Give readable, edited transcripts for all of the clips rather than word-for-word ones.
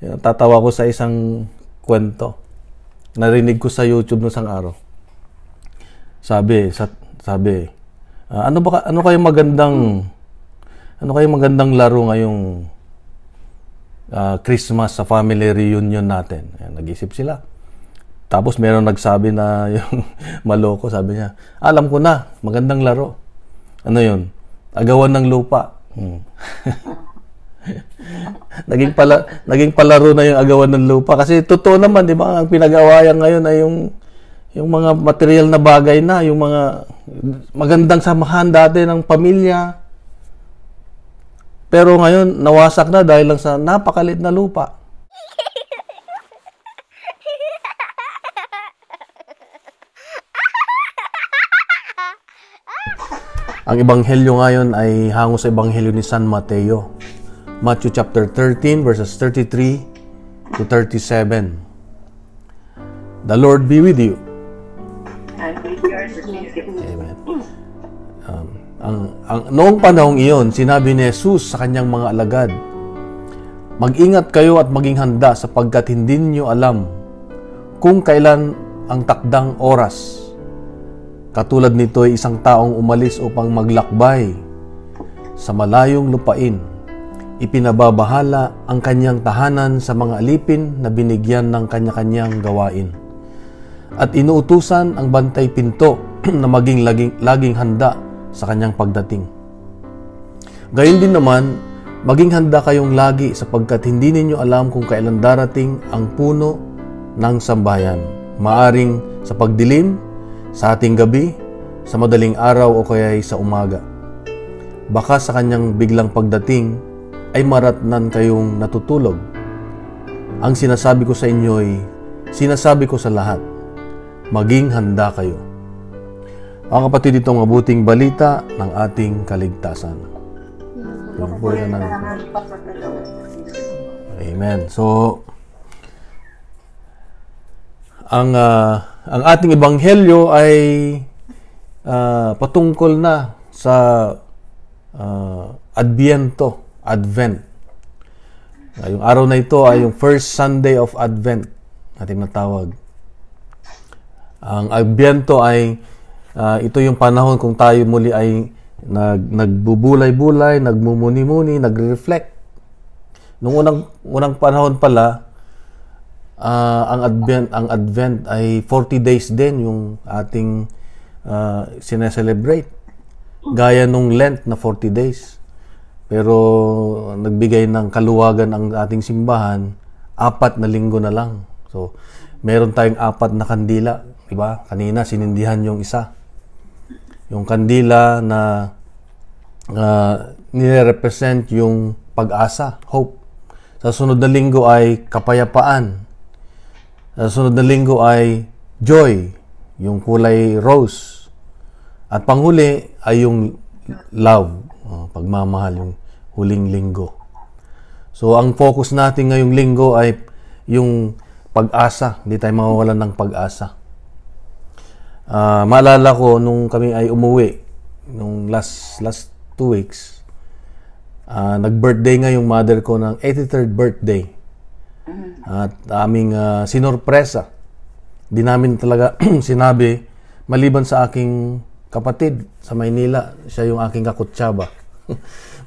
Tatawa ko sa isang kwento. Narinig ko sa YouTube noong isang araw. Sabi, ano kayong magandang laro ngayong Christmas sa family reunion natin? Ayan, nag-isip sila. Tapos meron nagsabi na yung maloko, sabi niya, alam ko na, magandang laro. Ano yun? Agawan ng lupa. Naging palaro na yung agawan ng lupa. Kasi totoo naman, di ba? Ang pinag-awayan ngayon ay yung mga material na bagay na, yung mga magandang samahan dati ng pamilya. Pero ngayon, nawasak na dahil lang sa napakalit na lupa. Ang ebanghelyo ngayon ay hango sa ebanghelyo ni San Mateo. Matthew chapter 13 verses 33 to 37. The Lord be with you. And with your spirit. Amen. Noong panahong iyon, sinabi ni Jesus sa kanyang mga alagad, mag-ingat kayo at maging handa sapagkat hindi niyo alam kung kailan ang takdang oras. Katulad nito ay isang taong umalis upang maglakbay sa malayong lupain. Ipinababahala ang kanyang tahanan sa mga alipin na binigyan ng kanya-kanyang gawain. At inuutusan ang bantay pinto na maging laging handa sa kanyang pagdating. Gayon din naman, maging handa kayong lagi sapagkat hindi ninyo alam kung kailan darating ang puno ng sambahayan. Maaring sa pagdilim, sa ating gabi, sa madaling araw o kaya sa umaga. Baka sa kanyang biglang pagdating ay maratnan kayong natutulog. Ang sinasabi ko sa inyo ay sinasabi ko sa lahat, maging handa kayo. Mga kapatid, itong mabuting balita ng ating kaligtasan. Amen. So, ang ating ebanghelyo ay patungkol na sa Advent. Yung araw na ito ay yung first Sunday of Advent, ating natawag. Ang Advento ay ito yung panahon kung tayo muli ay nagbubulay-bulay, nagmumuni-muni, nagre-reflect. Noong unang panahon pala, ang Advent ay 40 days din yung ating sineselebrate. Gaya nung Lent na 40 days. Pero nagbigay ng kaluwagan ang ating simbahan, 4 na linggo na lang. So, meron tayong 4 na kandila, di ba? Kanina sinindihan yung isa. Yung kandila na nire-represent yung pag-asa, hope. Sa sunod na linggo ay kapayapaan. Sa sunod na linggo ay joy, yung kulay rose. At panghuli ay yung love, pagmamahal, yung huling linggo. So, ang focus natin ngayong linggo ay yung pag-asa. Hindi tayo mawawalan ng pag-asa. Maalala ko nung kami ay umuwi, nung last 2 weeks, nag-birthday nga yung mother ko ng 83rd birthday. At aming sinorpresa. Di namin talaga sinabi, maliban sa aking kapatid sa Maynila, siya yung aking kakutsaba.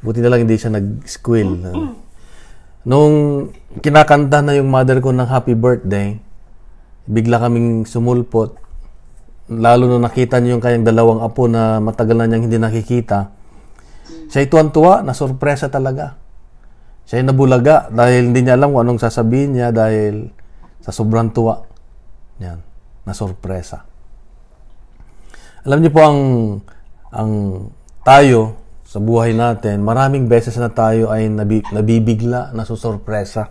Buti na lang hindi siya nag-squill. Nung kinakanta na yung mother ko ng happy birthday, bigla kaming sumulpot. Lalo nung nakita niyo yung kanyang 2 apo na matagal na niyang hindi nakikita. Siya tuwan-tuwa, na-sorpresa talaga. Siya ay nabulaga dahil hindi niya alam kung anong sasabihin niya dahil sa sobrang tuwa. Yan, na-sorpresa. Alam niyo po ang tayo sa buhay natin, maraming beses na tayo ay nabibigla, nasusorpresa.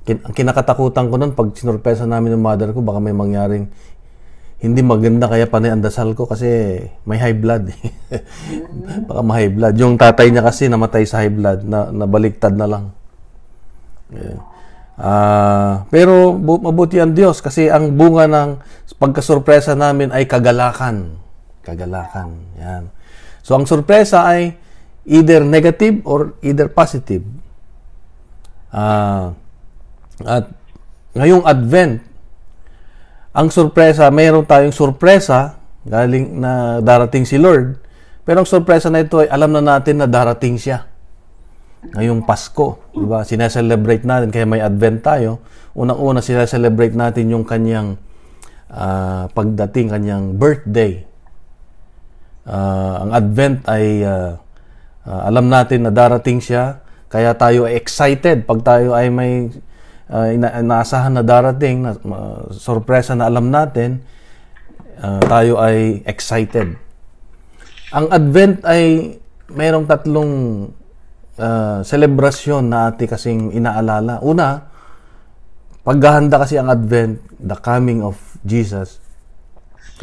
Ang kinakatakutan ko nun, pag sinorpresa namin ng mother ko, baka may mangyaring hindi maganda, kaya panay ang dasal ko kasi may high blood. Baka may high blood. Yung tatay niya kasi namatay sa high blood, nabaliktad na lang. Pero mabuti ang Diyos kasi ang bunga ng pagkasurpresa namin ay kagalakan. Kagalakan. Yan. So, ang surpresa ay either negative or either positive. At ngayong Advent, ang sorpresa, mayroon tayong sorpresa galing na darating si Lord. Pero ang sorpresa na ito ay alam na natin na darating siya. Ngayong Pasko, di ba? Sineselebrate natin, kaya may Advent tayo. Unang-una, sineselebrate natin yung kanyang pagdating, kanyang birthday. Ang Advent ay alam natin na darating siya, kaya tayo ay excited pag tayo ay may inaasahan na darating, na sorpresa na alam natin, tayo ay excited. Ang Advent ay mayroong tatlong selebrasyon na ating kasing inaalala. Una, paghahanda kasi ang Advent, the coming of Jesus.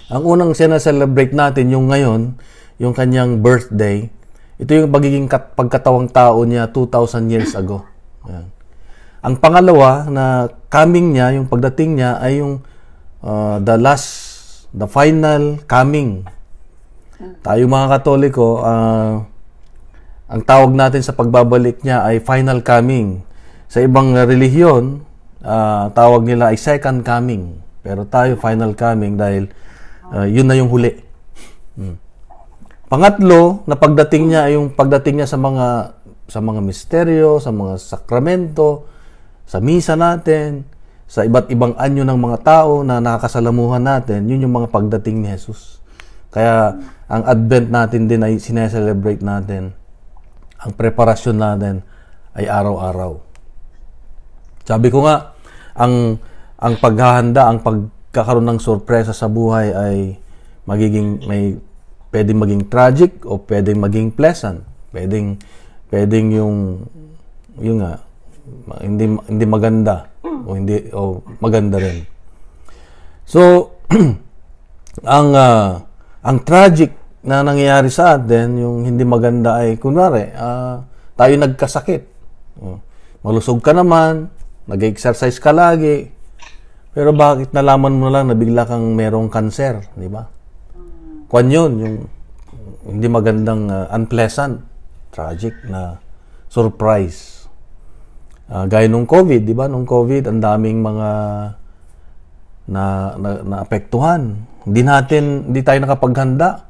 Ang unang sinaselebrate natin yung ngayon, yung kanyang birthday. Ito yung pagiging pagkatawang tao niya 2,000 years ago. Ayan. Ang pangalawa na coming niya, yung pagdating niya ay yung the final coming. Tayo mga Katoliko, ang tawag natin sa pagbabalik niya ay final coming. Sa ibang relihiyon, tawag nila ay second coming. Pero tayo final coming dahil yun na yung huli. Pangatlo, na pagdating niya ay yung pagdating niya sa mga misteryo, sa mga sakramento, sa misa natin, sa iba't ibang anyo ng mga tao na nakakasalamuhan natin, yun yung mga pagdating ni Jesus. Kaya ang Advent natin din ay sineselebrate natin. Ang preparasyon natin ay araw-araw. Sabi ko nga, ang paghahanda, ang pagkakaroon ng sorpresa sa buhay ay pwedeng maging tragic o pwedeng maging pleasant. Pwedeng yung nga, hindi maganda o maganda rin. So ang tragic na nangyayari sa atin, yung hindi maganda ay kunwari tayo nagkasakit. Malusog ka naman, nag-exercise ka lagi, pero bakit nalaman mo lang na bigla kang merong cancer, di ba? Kwan yun, yung hindi magandang unpleasant, tragic na surprise. Gaya nung COVID, di ba? Nung COVID, ang daming mga naapektuhan. Hindi tayo nakapaghanda.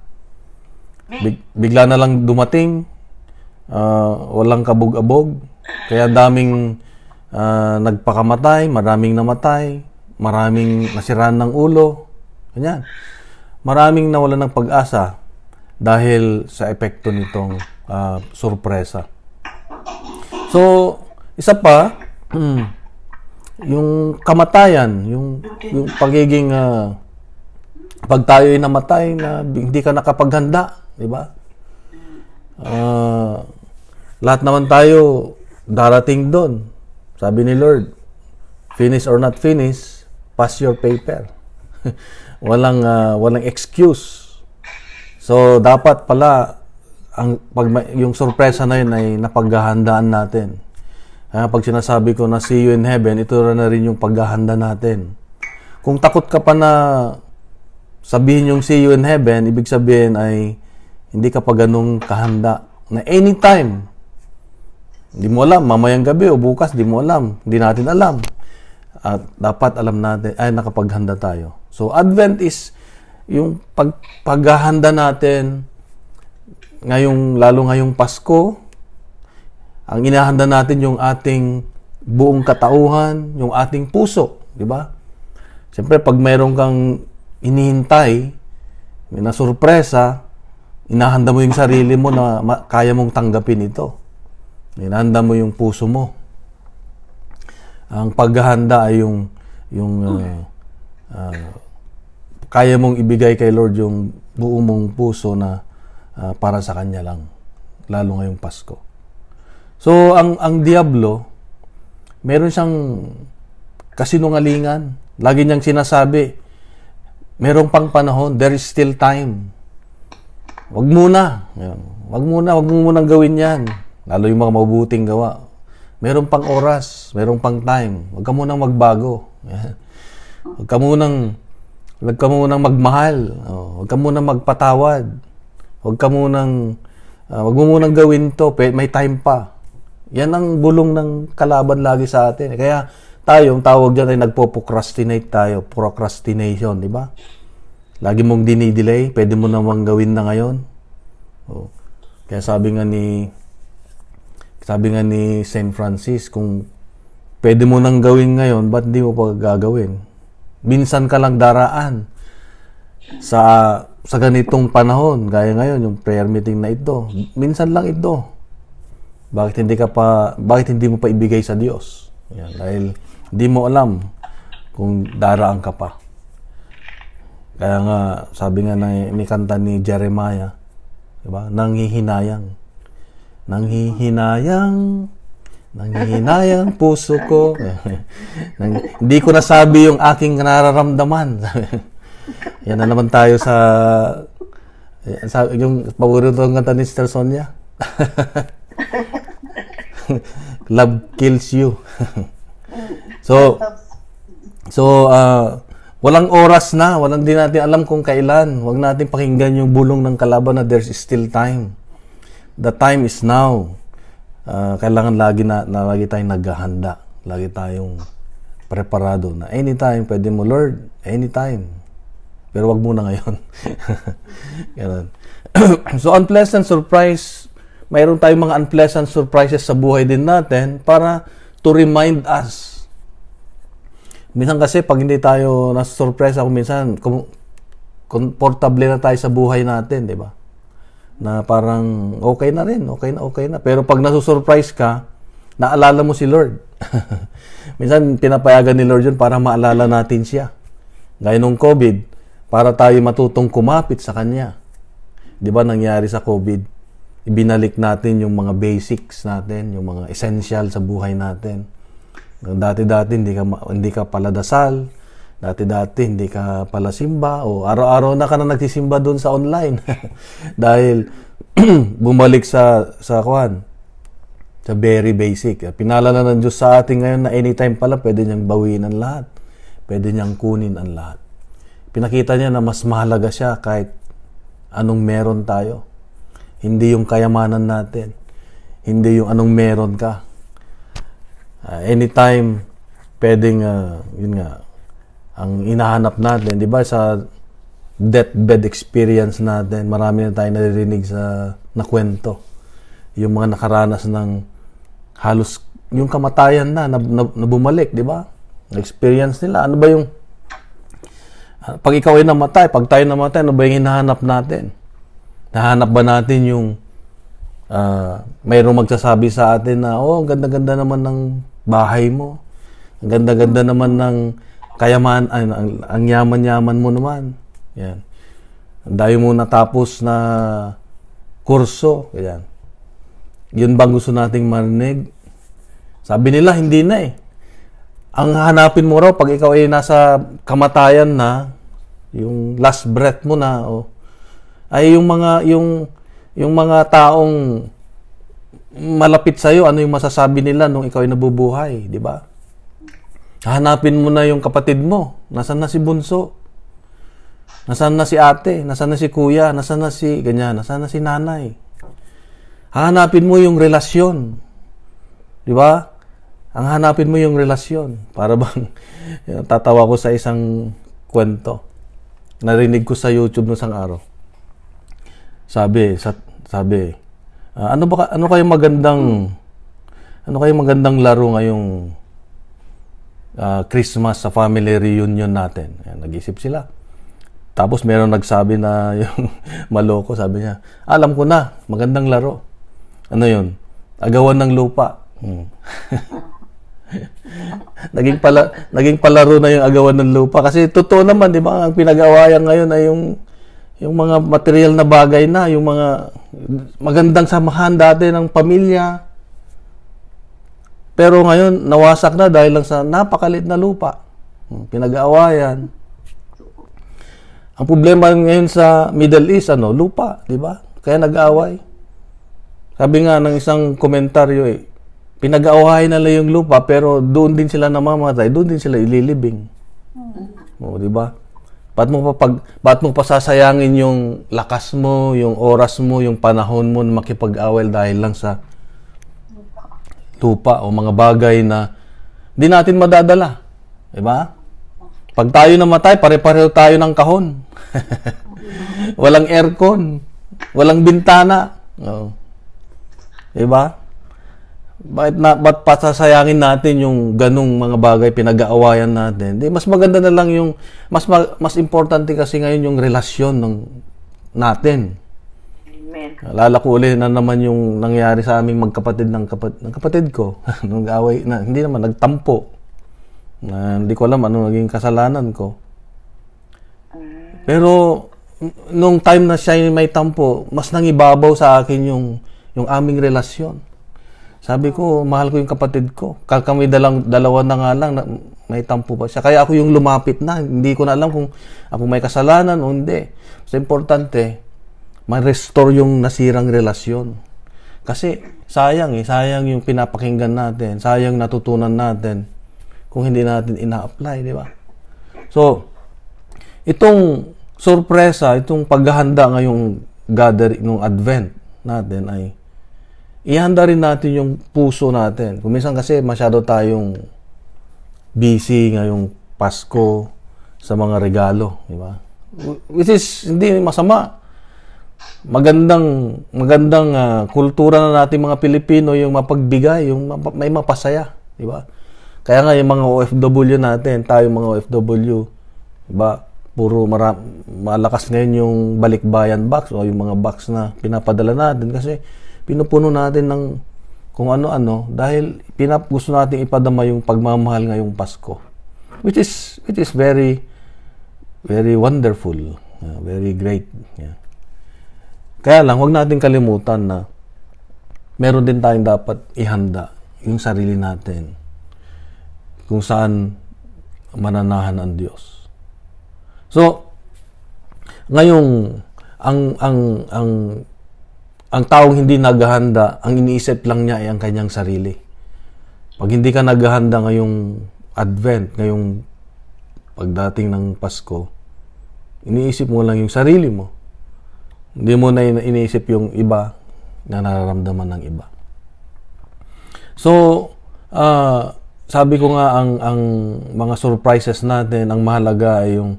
Bigla na lang dumating, walang kabog-abog. Kaya daming nagpakamatay, maraming namatay, maraming nasiraan ng ulo. Ganyan. Maraming nawalan ng pag-asa dahil sa epekto nitong sorpresa. So, isa pa, yung kamatayan, yung pagiging pag tayo ay namatay na hindi ka nakapaghanda, di ba? Lahat naman tayo darating doon. Sabi ni Lord, finish or not finish, pass your paper. walang excuse. So dapat pala yung sorpresa na yun ay napaghahandaan natin. Pag sinasabi ko na see you in heaven, ito na rin yung paghahanda natin. Kung takot ka pa na sabihin yung see you in heaven, ibig sabihin ay hindi ka pa ganung kahanda. Na anytime, hindi mo alam, mamayang gabi o bukas, hindi mo alam. Hindi natin alam. At dapat alam natin, ay nakapaghanda tayo. So Advent is yung paghahanda natin lalo ngayong Pasko. Ang inahanda natin yung ating buong katauhan, yung ating puso, di ba? Siyempre, pag mayroon kang inihintay, na sorpresa, inahanda mo yung sarili mo na kaya mong tanggapin ito. Inahanda mo yung puso mo. Ang paghahanda ay yung kaya mong ibigay kay Lord yung buo mong puso na para sa Kanya lang, lalo ngayong Pasko. So, ang Diablo, meron siyang kasinungalingan. Lagi niyang sinasabi, merong pang panahon, there is still time. Wag muna. Wag mo munang gawin yan. Lalo yung mga mabuting gawa. Meron pang oras, merong pang time. Wag ka munang magbago. Wag ka munang magmahal. Wag ka munang magpatawad. Wag mo munang gawin to. May time pa. Yan ang bulong ng kalaban lagi sa atin. Kaya tayo, ang tawag dyan ay nagpo-procrastinate tayo. Procrastination, di ba? Lagi mong dinidelay, pwede mo namang gawin na ngayon. Oh. Kaya sabi nga ni St. Francis, kung pwede mo nang gawin ngayon, ba't di mo pa gagawin? Minsan ka lang daraan sa ganitong panahon, gaya ngayon, yung prayer meeting na ito. Minsan lang ito. Bakit hindi mo pa ibigay sa Diyos? Yan, dahil hindi mo alam kung daraan ka pa. Kaya nga, sabi nga may kanta ni Jeremiah, diba? Nanghihinayang puso ko. Hindi ko nasabi yung aking nararamdaman. Yan na naman tayo sa yung paborito ng kanta ni Sister Sonia. Love kills you. So walang oras na, di natin alam kung kailan. Huwag natin pakinggan yung bulong ng kalaban na there's still time. The time is now. Kailangan lagi tayong naghahanda. Lagi tayong preparado na anytime, pwede mo, Lord, anytime. Pero wag muna ngayon. So, unpleasant surprise. Mayroon tayong mga unpleasant surprises sa buhay din natin para to remind us. Minsan kasi, pag hindi tayo nasa-surprise ako, minsan, komportable na tayo sa buhay natin, di ba? Na parang, okay na rin, okay na. Pero pag nasusurprise ka, naalala mo si Lord. Minsan, pinapayagan ni Lord yun para maalala natin siya. Gaya nung COVID, para tayo matutong kumapit sa Kanya. Di ba nangyari sa COVID? Ibinalik natin yung mga basics natin, yung mga essential sa buhay natin. Dati-dati hindi ka pala dasal, dati-dati hindi ka pala simba, o araw-araw na ka na nagsisimba doon sa online. Dahil bumalik sa very basic. Pinalala ng Diyos sa atin ngayon na anytime pala pwede niyang bawiin ang lahat. Pwede niyang kunin ang lahat. Pinakita niya na mas mahalaga siya kahit anong meron tayo. Hindi yung kayamanan natin. Hindi yung anong meron ka. Anytime, pwedeng, yun nga, ang inahanap natin, di ba, sa deathbed experience natin, marami na tayo naririnig na kwento. Yung mga nakaranas ng halos, yung kamatayan na bumalik, di ba? Experience nila. Ano ba yung, pag ikaw ay namatay, pag tayo namatay, ano ba yung hinahanap natin? Nahanap ba natin yung, mayroong magsasabi sa atin na, oh, ang ganda-ganda naman ng bahay mo. Ang ganda-ganda naman ng kayaman, ang yaman-yaman mo naman. Yan. Ang dami mo natapos na kurso. Yan. Yun bang gusto nating marinig? Sabi nila, hindi na eh. Ang hanapin mo raw, pag ikaw ay nasa kamatayan na, yung last breath mo na, ay yung mga taong malapit sa'yo, ano yung masasabi nila nung ikaw ay nabubuhay, di ba? Hanapin mo na yung kapatid mo. Nasaan na si bunso? Nasaan na si ate? Nasaan na si kuya? Nasaan na si ganyan? Nasaan na si nanay? Hanapin mo yung relasyon. Di ba? Ang hanapin mo yung relasyon. Para bang, tatawa ko sa isang kwento. Narinig ko sa YouTube noong isang araw. Sabi, ano kayong magandang laro ngayong Christmas sa family reunion natin? Ayan, nag-isip sila. Tapos meron nagsabi na yung maloko, sabi niya, alam ko na, magandang laro. Ano yun? Agawan ng lupa. Naging palaro na yung agawan ng lupa. Kasi totoo naman, di ba? Ang pinag-awayan ngayon ay yung mga material na bagay na, yung mga magandang samahan dati ng pamilya. Pero ngayon, nawasak na dahil lang sa napakalit na lupa. Pinag-aawayan. Ang problema ngayon sa Middle East, lupa, di ba? Kaya nag-aaway. Sabi nga ng isang komentaryo, pinag-aawayan nila yung lupa, pero doon din sila namamatay, doon din sila ililibing. Di ba? Ba't mo pasasayangin yung lakas mo, yung oras mo, yung panahon mo na makipag-away dahil lang sa lupa o mga bagay na Di natin madadala. Diba? Pag tayo namatay, pare-pareho tayo ng kahon. Walang aircon. Walang bintana. Oh. Diba? Ba't pasasayangin natin yung ganung mga bagay pinag-aawayan natin? Di, mas maganda na lang yung, mas importante kasi ngayon yung relasyon natin. Amen. Alala ko ulit na naman yung nangyari sa aming magkapatid ng kapatid ko. Nag-away, hindi naman, nagtampo. Hindi ko alam ano naging kasalanan ko. Pero, nung time na siya may tampo, mas nangibabaw sa akin yung aming relasyon. Sabi ko, mahal ko yung kapatid ko. Kami dalawa na nga lang, may tampo pa siya. Kaya ako yung lumapit na. Hindi ko na alam kung ako may kasalanan o hindi. So, importante, ma-restore yung nasirang relasyon. Kasi, sayang yung pinapakinggan natin. Sayang natutunan natin kung hindi natin ina-apply, di ba? So, itong sorpresa, itong paghahanda ngayong gathering, nung Advent natin ay ihanda rin natin yung puso natin. Kung minsan kasi masyado tayong busy ngayong Pasko sa mga regalo, di ba? Which is hindi masama. Magandang kultura na natin mga Pilipino yung mapagbigay, yung may mapasaya, di ba? Kaya nga yung mga OFW natin, tayo mga OFW, di ba? Puro malakas ngayon yung balikbayan box o yung mga box na pinapadala natin kasi pinupuno natin ng kung ano-ano dahil gusto natin ipadama yung pagmamahal ngayong Pasko. Which is very, very wonderful. Very great. Yeah. Kaya lang, huwag natin kalimutan na meron din tayong dapat ihanda yung sarili natin kung saan mananahan ang Diyos. So, ngayong ang taong hindi naghahanda, ang iniisip lang niya ay ang kanyang sarili. Pag hindi ka naghahanda ngayong Advent, ngayong pagdating ng Pasko, iniisip mo lang yung sarili mo. Hindi mo na iniisip yung iba na nararamdaman ng iba. So, sabi ko nga ang mga surprises natin, ang mahalaga ay yung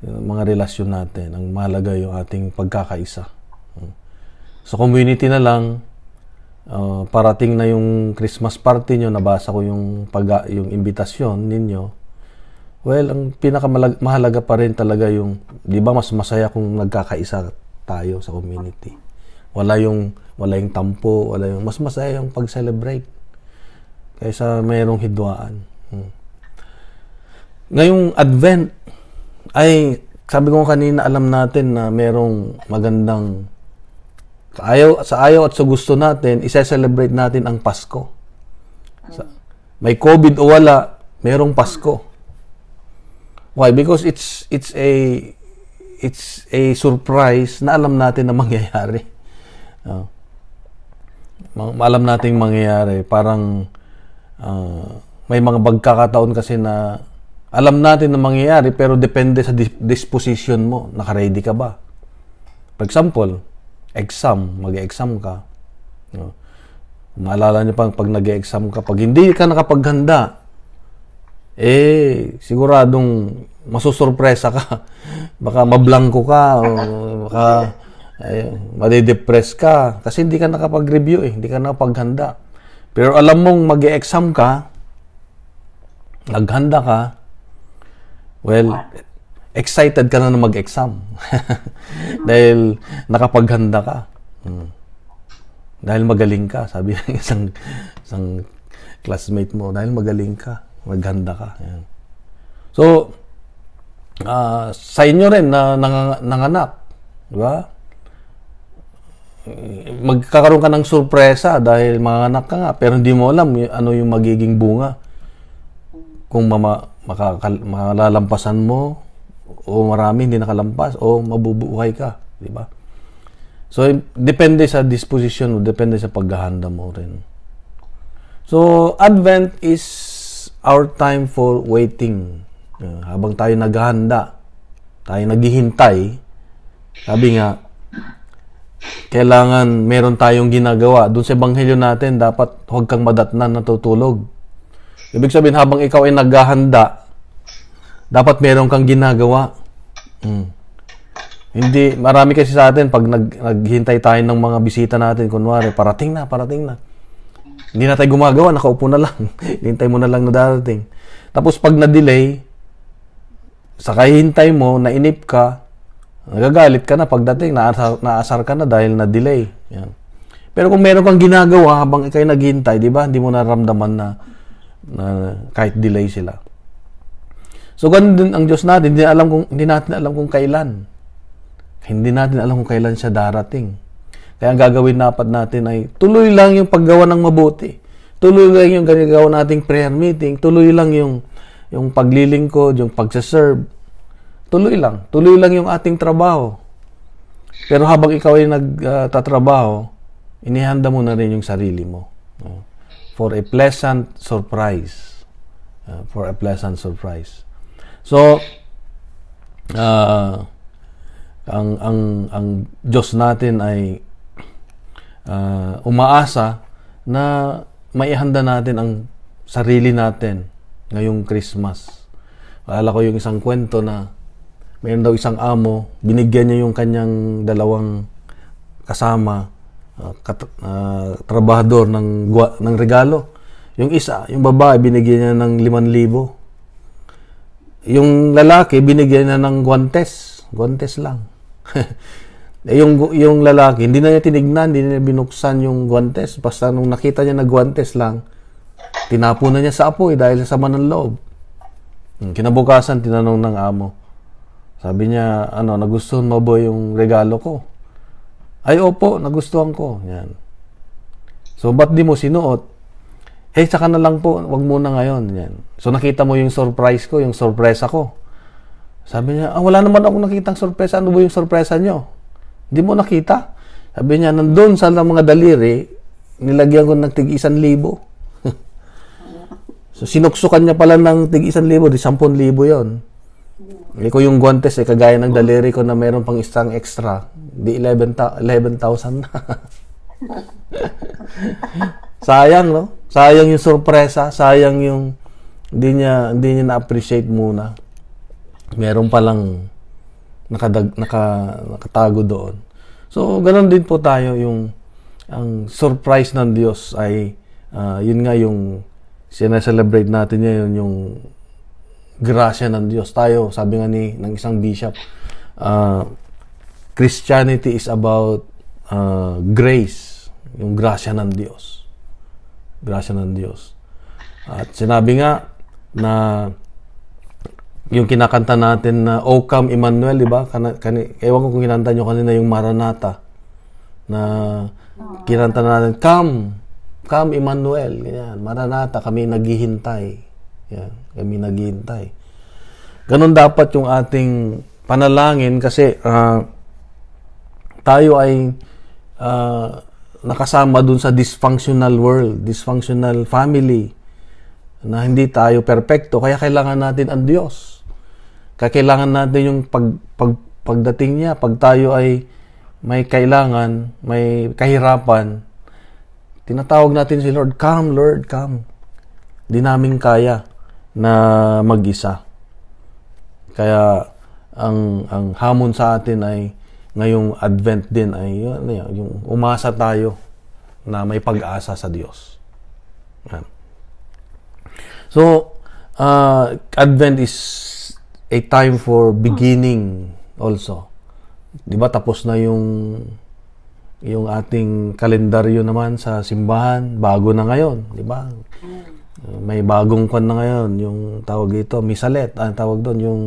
mga relasyon natin. Ang mahalaga yung ating pagkakaisa. Sa community na lang, parating na yung Christmas party nyo, nabasa ko yung imbitasyon ninyo. Well, ang pinakamahalaga pa rin talaga yung, di ba mas masaya kung nagkakaisa tayo sa community. Wala yung tampo, mas masaya yung pag-celebrate kaysa mayroong hidwaan. Ngayong Advent, ay sabi ko kanina, alam natin na mayroong magandang sa ayaw at sa gusto natin, isa-celebrate natin ang Pasko. May COVID o wala, mayroong Pasko. Why? Because it's a surprise na alam natin na mangyayari. Alam natin mangyayari. Parang may mga pagkakataon kasi na alam natin na mangyayari pero depende sa disposition mo. Naka-ready ka ba? For example, mag-exam ka. Maalala niyo pag nag-exam ka, pag hindi ka nakapaghanda, siguradong masusurpresa ka. Baka mablangko ka, o baka madidepress ka, kasi hindi ka nakapag-review hindi ka nakapaghanda. Pero alam mong mag-exam ka, naghanda ka, well, excited ka na mag-exam. Dahil nakapaghanda ka. Dahil magaling ka. Sabi ng isang classmate mo, dahil magaling ka, maghanda ka. Ayan. So, sa inyo rin na nanganak, di ba? Magkakaroon ka ng sorpresa dahil manganak ka nga, pero hindi mo alam ano yung magiging bunga. Kung makalalampasan mo, o marami hindi nakalampas, o mabubuhay ka, di ba? So, depende sa disposition mo, depende sa paghahanda mo rin. So, Advent is our time for waiting. Habang tayo naghahanda, tayo naghihintay, sabi nga, kailangan meron tayong ginagawa. Doon sa ebanghelyo natin, dapat huwag kang madatnan natutulog. Ibig sabihin, habang ikaw ay naghahanda, dapat meron kang ginagawa. Hindi, marami kasi sa atin, pag naghintay tayo ng mga bisita natin, kunwari, parating na. Hindi na tayo gumagawa, nakaupo na lang. Hintay mo na lang na darating. Tapos pag na-delay, sa kahihintay mo, nainip ka, nagagalit ka na pagdating, naasar ka na dahil na-delay. Yan. Pero kung meron kang ginagawa habang ikay naghihintay, di ba? Hindi mo naramdaman na kahit delay sila. So, ganun din ang Diyos natin. Hindi natin alam kung kailan. Hindi natin alam kung kailan siya darating. Kaya ang gagawin dapat natin ay tuloy lang yung paggawa ng mabuti. Tuloy lang yung ginagawa nating prayer meeting. Tuloy lang yung paglilingkod, yung pagsaserve. Tuloy lang yung ating trabaho. Pero habang ikaw ay nagtatrabaho, inihanda mo na rin yung sarili mo. For a pleasant surprise. So, ang Diyos natin ay umaasa na maihanda natin ang sarili natin ngayong Christmas. Alala ko yung isang kwento na mayroon daw isang amo, binigyan niya yung kanyang dalawang kasama, trabahador ng regalo. Yung isa, yung babae, binigyan niya ng 5,000. Yung lalaki, binigyan niya ng guantes lang. yung lalaki, hindi na niya tinignan, hindi na niya binuksan yung guantes. Basta nung nakita niya na guantes lang, tinapo na niya sa apoy dahil sa sama ng loob. Kinabukasan, tinanong ng amo. Sabi niya, nagustuhan mo ba yung regalo ko? Ay, opo, nagustuhan ko. Yan. So, ba't di mo sinuot? Saka na lang po, wag muna ngayon. Yan. So, nakita mo yung surprise ko, yung sorpresa ko. Sabi niya, wala naman akong nakitang sorpresa. Ano ba yung sorpresa nyo? Hindi mo nakita? Sabi niya, nandun sa mga daliri, nilagyan ko ng tig-1,000. So, sinuksukan niya pala ng tig-1,000, di 10,000 yun. Ko yung guantes, kagaya ng daliri ko na meron pang isang extra, di 11,000 na. Sayang, no? Sayang yung sorpresa, sayang yung hindi niya na-appreciate muna. Meron palang nakatago doon. So, ganoon din po tayo, ang surprise ng Diyos ay, yun nga yung sinaselebrate natin ngayon, yung grasya ng Diyos. Tayo, sabi nga ng isang bishop, Christianity is about grace, yung grasya ng Diyos. Grasya ng Diyos. At sinabi nga na yung kinakanta natin na O Come Emmanuel, di ba? Ewan ko kung kinanta nyo kanina yung Maranatha. Na kinanta natin, Come Emmanuel. Ganyan. Maranatha, kami naghihintay. Yan, kami naghihintay. Ganon dapat yung ating panalangin kasi tayo ay nakasama dun sa dysfunctional world, dysfunctional family, na hindi tayo perpekto, kaya kailangan natin ang Diyos. Kaya kailangan natin yung pagdating niya, pag tayo ay may kailangan, may kahirapan, tinatawag natin si Lord, Lord, come. Di namin kaya na mag-isa. Kaya ang hamon sa atin ay ngayong Advent din ay yung umasa tayo na may pag-asa sa Diyos. Yan. So, Advent is a time for beginning also. 'Di ba tapos na yung ating kalendaryo naman sa simbahan, bago na ngayon, 'di ba? May bagong na ngayon, yung tawag ito, Misalet, tawag doon yung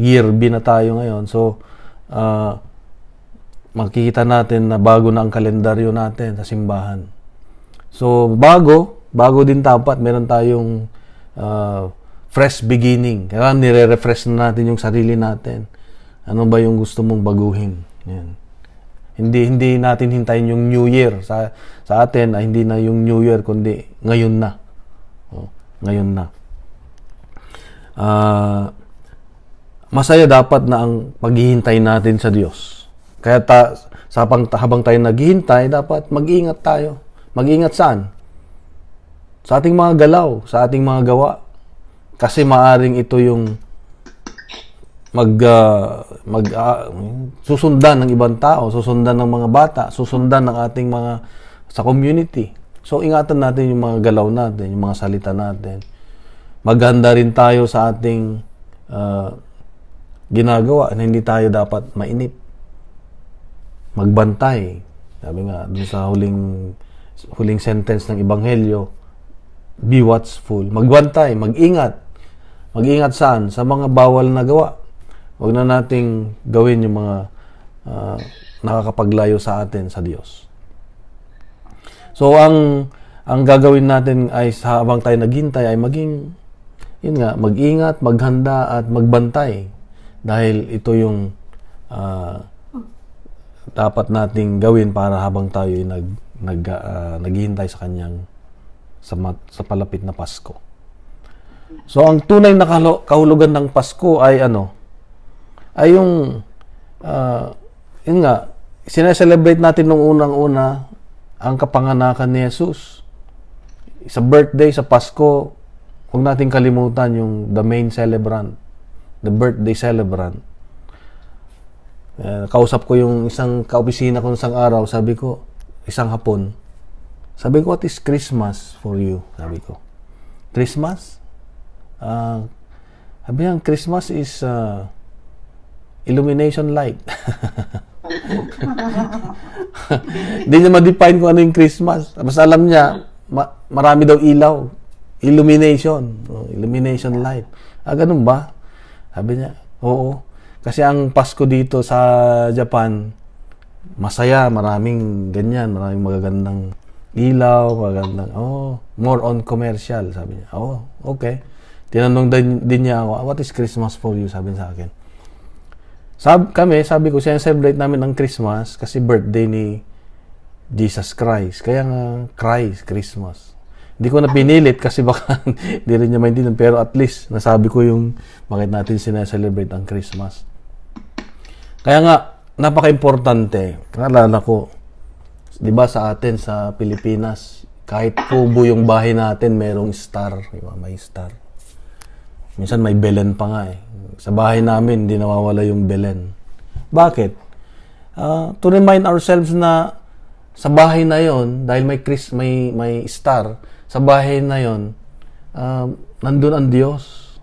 year B na tayo ngayon. So, makikita natin na bago na ang kalendaryo natin sa simbahan. So, bago din dapat meron tayong fresh beginning. Kaya nire-refresh na natin yung sarili natin. Ano ba yung gusto mong baguhin? Yan. Hindi natin hintayin yung New Year. Sa atin, hindi na yung New Year, kundi ngayon na. Ngayon na. Masaya dapat na ang paghihintay natin sa Diyos. Kaya habang tayo naghihintay, dapat mag-ingat tayo. Mag-ingat saan? sa ating mga galaw, sa ating mga gawa. Kasi maaring ito yung susundan ng ibang tao, susundan ng mga bata, susundan ng ating mga sa community. So, ingatan natin yung mga galaw natin, yung mga salita natin. Maghanda rin tayo sa ating ginagawa na hindi tayo dapat mainip. Magbantay. Sabi nga, dun sa huling sentence ng Ebanghelyo, be watchful. Magbantay, mag-ingat. Mag-ingat saan? Sa mga bawal na gawa. Huwag na nating gawin yung mga nakakapaglayo sa atin sa Diyos. So, ang gagawin natin ay habang tayo naghintay ay mag-ingat, maghanda at magbantay. Dahil ito yung dapat nating gawin para habang tayo ay naghihintay sa kanyang sa palapit na Pasko. So, ang tunay na kahulugan ng Pasko ay ay yung yun nga, sineselebrate natin nung unang-una ang kapanganakan ni Jesus. Sa birthday, sa Pasko, huwag natin kalimutan yung the main celebrant, the birthday celebrant. Kausap ko yung isang kaopisina ko isang araw, sabi ko, isang hapon, sabi ko, what is Christmas for you? Sabi ko, Christmas? Sabi niya, Christmas is illumination light. Hindi niya ma-define kung ano yung Christmas. Tapos alam niya, marami daw ilaw. Illumination. Illumination light. Ganun ba? Sabi niya, oo. Kasi ang Pasko dito sa Japan, masaya, maraming ganyan, maraming magagandang ilaw, magagandang, more on commercial, sabi niya. Okay. Tinanong din niya ako, what is Christmas for you? Sabi niya sa akin. Sabi ko, celebrate namin ang Christmas kasi birthday ni Jesus Christ. Kaya nga, Christmas. Hindi ko na pinilit kasi baka hindi rin niya maintindihan. Pero at least, nasabi ko yung bakit natin sineselebrate ang Christmas. Kaya nga, napaka-importante. Naalala ko, di ba sa atin, sa Pilipinas, kahit kubo yung bahay natin, merong star. Diba? May star. Minsan may Belen pa nga eh. Sa bahay namin, hindi nawawala yung Belen. Bakit? To remind ourselves na sa bahay na yon, dahil may star, sa bahay na yon, nandun ang Diyos.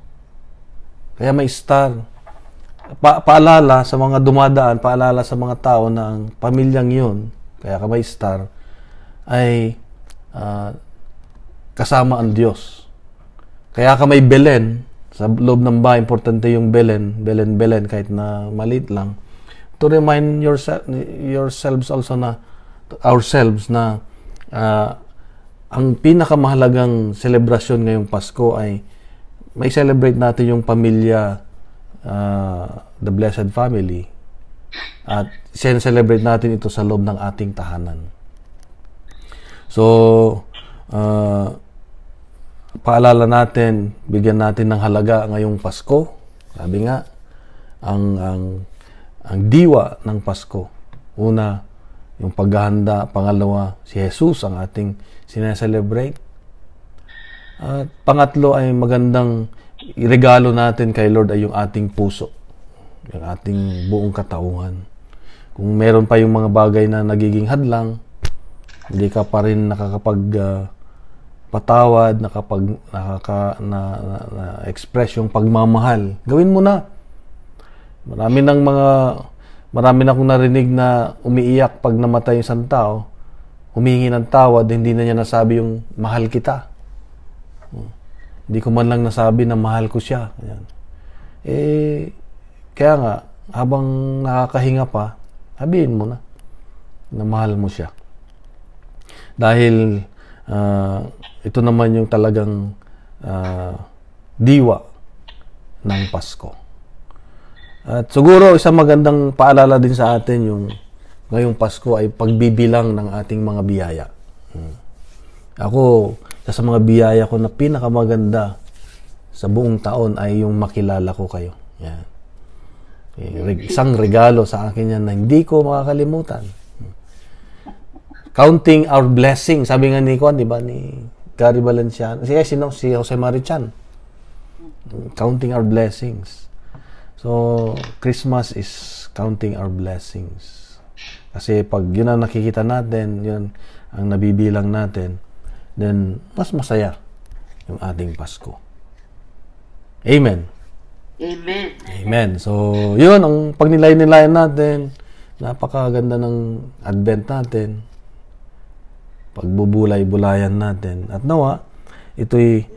Kaya may star. Paalala sa mga dumadaan, paalala sa mga tao na ang pamilyang yun, kaya ka may star, ay kasama ang Diyos. Kaya ka may Belen, sa loob ng bahay, importante yung Belen, kahit na maliit lang, to remind yourselves also na, ourselves na ang pinakamahalagang selebrasyon ngayong Pasko ay may celebrate natin yung pamilya, the Blessed Family, at celebrate natin ito sa loob ng ating tahanan. So, paalala natin, bigyan natin ng halaga ngayong Pasko. Sabi nga, ang diwa ng Pasko. Una, yung paghahanda. Pangalawa, si Jesus ang ating sineselebrate. At pangatlo ay magandang regalo natin kay Lord ay yung ating puso. Yung ating buong katauhan. Kung meron pa yung mga bagay na nagiging hadlang, hindi ka pa rin patawad, express yung pagmamahal. Gawin mo na. Marami na akong narinig na umiiyak pag namatay yung isang tao, humingi ng tawad, hindi na niya nasabi yung mahal kita. Hindi ko man lang nasabi na mahal ko siya. Ayan. Kaya nga, habang nakakahinga pa, sabihin mo na mahal mo siya. Dahil ito naman yung talagang diwa ng Pasko. At siguro isang magandang paalala din sa atin yung ngayong Pasko ay pagbibilang ng ating mga biyaya. Ako, sa mga biyaya ko na pinakamaganda sa buong taon ay yung makilala ko kayo. Yan. Isang regalo sa akin yan na hindi ko makakalimutan. Counting our blessing, sabi nga ni Juan, di ba, ni Gary Valenciano. Si Jose Marichan. Counting our blessings. So, Christmas is counting our blessings. Kasi pag yun ang nakikita natin, yun ang nabibilang natin, then mas masaya yung ating Pasko. Amen. Amen. Amen. So, yun ang pagnilay-nilayan natin. Napakaganda ng Advent natin. Pagbubulay-bulayan natin. At nawa, ito'y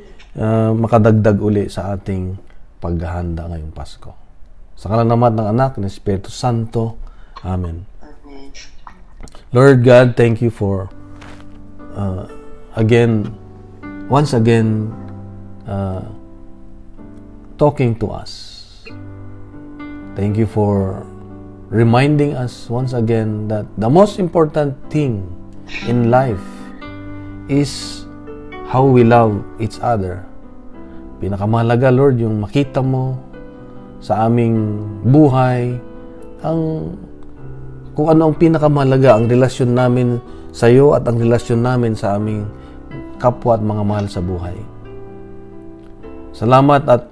makadagdag uli sa ating paghahanda ngayong Pasko. Sa ngalan naman ng Anak, ng Espiritu Santo. Amen. Amen. Lord God, thank you for once again, talking to us. Thank you for reminding us once again that the most important thing in life is how we love each other. Pinakamahalaga, Lord, yung makita mo sa aming buhay kung ano ang pinakamahalaga, ang relasyon namin sa iyo at ang relasyon namin sa aming kapwa at mga mahal sa buhay. Salamat at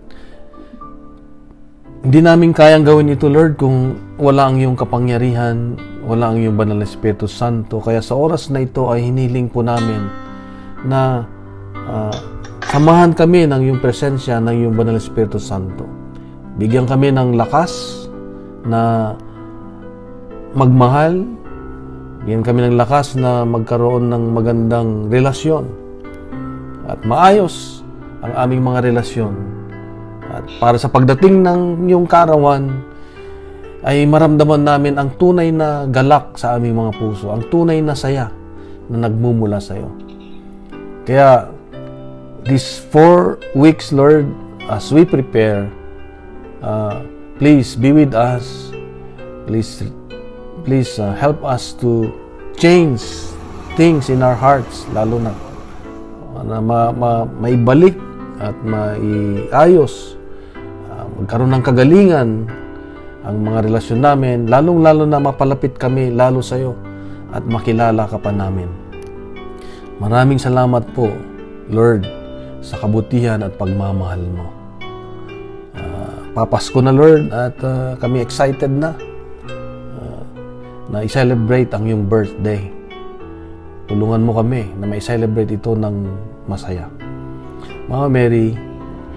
hindi namin kayang gawin ito, Lord, kung wala ang iyong kapangyarihan, wala ang iyong banal na Espiritu Santo. Kaya sa oras na ito ay hiniling po namin na samahan kami ng iyong presensya ng iyong banal na Espiritu Santo. Bigyan kami ng lakas na magmahal. Bigyan kami ng lakas na magkaroon ng magandang relasyon at maayos ang aming mga relasyon. At para sa pagdating ng iyong kaarawan, ay maramdaman namin ang tunay na galak sa aming mga puso, ang tunay na saya na nagmumula sa iyo. Kaya, these 4 weeks, Lord, as we prepare, please be with us. Please help us to change things in our hearts, lalo na maibalik at maiayos, magkaroon ng kagalingan ang mga relasyon namin, lalong-lalo na mapalapit kami lalo sa iyo at makilala ka pa namin. Maraming salamat po, Lord, sa kabutihan at pagmamahal mo. Papasko na, Lord, at kami excited na i-celebrate ang iyong birthday. Tulungan mo kami na ma-celebrate ito ng masaya. Mama Mary,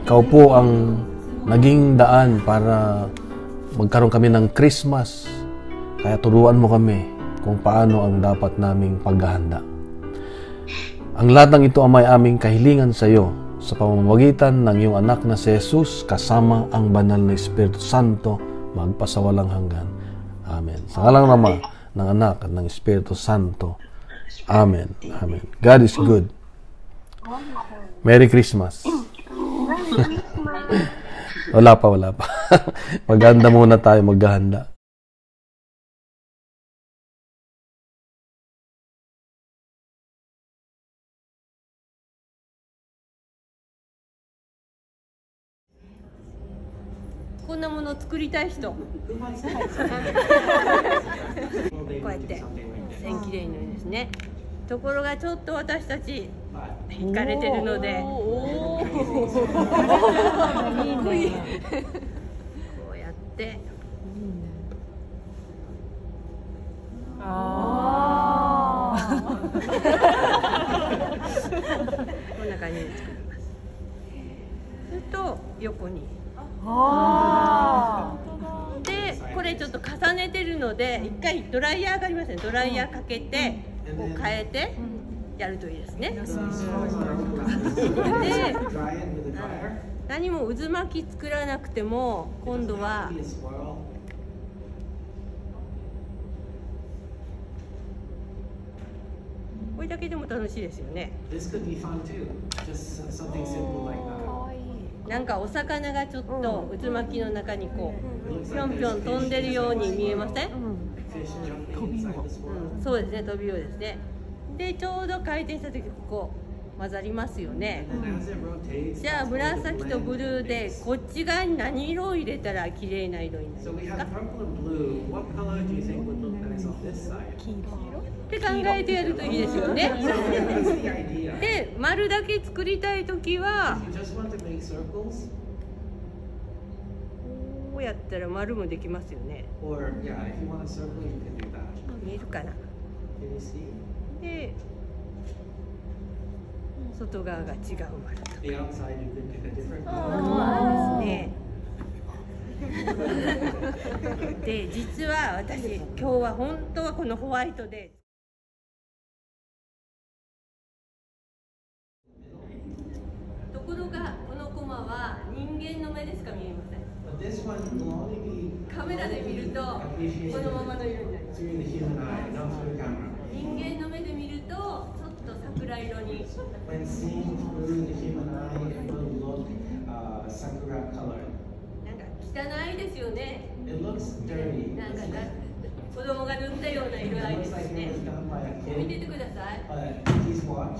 ikaw po ang naging daan para magkaroon kami ng Christmas. Kaya turuan mo kami kung paano ang dapat naming paghahanda. Ang lahat ng ito ay may aming kahilingan sa iyo sa pamamagitan ng iyong anak na si Jesus kasama ang banal na Espiritu Santo magpasawalang hanggan. Amen. Sa ngalan ng Ama, ng Anak at ng Espiritu Santo. Amen. Amen. God is good. Merry Christmas. Wala pa. Maghanda muna tayo, maghahanda.こんなものを作りたい人こうやって縁起でいいのにですね。ところがちょっと私たち惹かれてるのでこうやってこんな感じで作ります。すると横にで、これちょっと重ねてるので一回ドライヤーがありますね。ドライヤーかけてこう変えてやるといいですね。で、何も渦巻き作らなくても今度はこれだけでも楽しいですよね。なんかお魚がちょっと渦巻きの中にこうぴょんぴょん飛んでるように見えません？そうですね、飛びようですね。でちょうど回転した時ここ混ざりますよね。じじゃあ紫とブルーでこっち側に何色を入れたら綺麗な色になり So ま we す have か purple and blue. What color do you think would look nice on this side? って考えてやるといいですよね。 So that's the idea. で丸だけ作りたい時は You just want to make circles, こうやったら丸もできますよね。 or yeah, if you want a circle, you can do that. 見えるかな。 Can you see? で外側が違う丸。 The outside, you could pick a different そ color. うですね。で実は私今日は本当はこのホワイトで。ところがこのコマは人間の目でしか見えません。 But this one will only be カメラで見るとこのままの色になります。 through the human eye, not through the camera. 人間の目で見るとちょっと桜色に。 When seen through the human eye, it will look sakura colored. なんか汚いですよね。 It looks dirty. なんか子供が塗ったような色合い It で looks す like ね it。was done by a 見て kid. てください。 But please watch.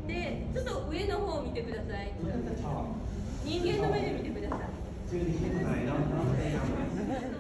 で、ちょっと上の方を見てください。 Look at the top. 人間の目で見てください。 Through the human eye, not the camera.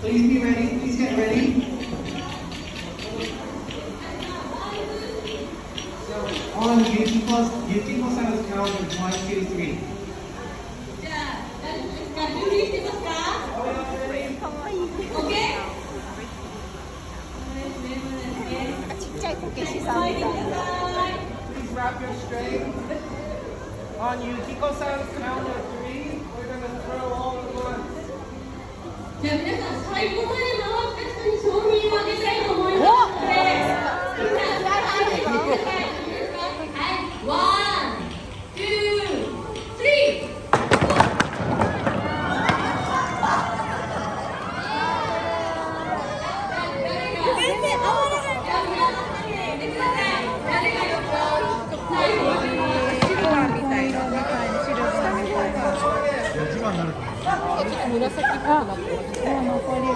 Please be ready. Please get ready. So, on Yukiko-san's count of 1, 2, 3. じゃあ、大丈夫ですか？準備してますか？オッケー？ちっちゃいこけしさんみたいな。 Please wrap your straight. On Yukiko-san's count of 3, we're going to throw all at once. じゃあ皆さん、最後まで回った人に賞品をあげたいと思いますので、みんな、はい、ワン、ツー、スリー。紫っぽくなってます。残り。